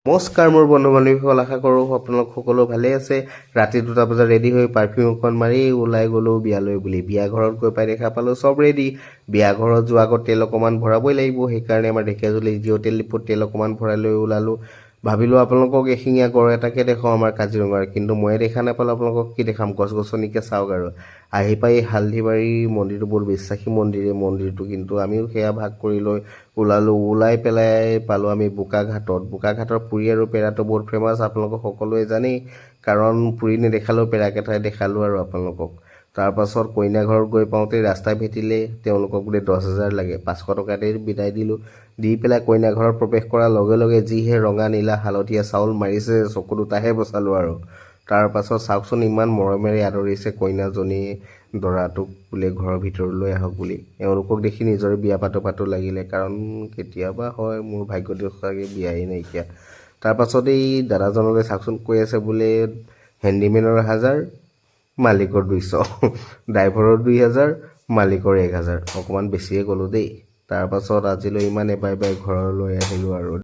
নমস্কাৰ মোৰ বন্ধু বান্ধৱীসকল, আশা কৰোঁ আপোনালোক সকলো ভালেই আছে। ৰাতি 2টা বজাত ৰেডি হৈ পাৰফিউম অকণ মাৰি ওলাই গ'লোঁ বিয়ালৈ বুলি। বিয়া ঘৰত গৈ পাই দেখা পালোঁ চব ৰেডি। বিয়া ঘৰত যোৱা আগত তেল অকণমান ভৰাবই লাগিব, সেইকাৰণে আমাৰ ঢেকীয়াজুলি জিঅ' তেল ডিপুত তেল অকণমান ভৰাই লৈ ওলালোঁ। ভাবিলোঁ আপোনালোকক এশিঙীয়া গড় এটাকে দেখাওঁ আমাৰ কাজিৰঙাৰ, কিন্তু ময়ে দেখা নাপালোঁ। আপোনালোকক কি দেখাম, গছ গছনিকে চাওক আৰু। আহি পাই হালধিবাৰী মন্দিৰটো বহুত বিশ্বাসী মন্দিৰ, এই মন্দিৰটো কিন্তু আমিও সেয়া ভাগ কৰি লৈ ওলালোঁ। ওলাই পেলাই পালোঁ আমি বোকাঘাটত। বোকাঘাটৰ পুৰি আৰু পেৰাটো বহুত ফেমাছ, আপোনালোকক সকলোৱে জানেই, কাৰণ পুৰি নেদেখালেও পেৰাকেইটাই দেখালোঁ আৰু আপোনালোকক। তাৰপাছত কইনা ঘৰত গৈ পাওঁতে ৰাস্তাই ভেটিলে তেওঁলোকক বোলে 10,000 লাগে, 500 টকাতেই বিদায় দিলোঁ। দি পেলাই কইনা ঘৰত প্ৰৱেশ কৰাৰ লগে লগে যিহে ৰঙা নীলা হালধীয়া চাউল মাৰিছে, চকু দুটাহে বচালোঁ আৰু। তাৰপাছত চাওকচোন ইমান মৰমেৰে আদৰিছে কইনাজনীয়ে দৰাটোক বোলে ঘৰৰ ভিতৰলৈ আহক বুলি। এওঁলোকক দেখি নিজৰে বিয়া পাতো পাতো লাগিলে, কাৰণ কেতিয়াবা হয় মোৰ ভাগ্যটো চাগে বিয়াই নাইকিয়া। তাৰপাছত এই দাদাজনলৈ চাওকচোন কৈ আছে বোলে হেণ্ডিমেনৰ 1000, মালিকৰ 200, ড্ৰাইভাৰৰ 2000, মালিকৰ 1000। অকণমান বেছিয়ে ক'লোঁ দেই। তাৰপাছত আজিলৈ ইমানে, বাই বাই, ঘৰলৈ আহিলোঁ আৰু।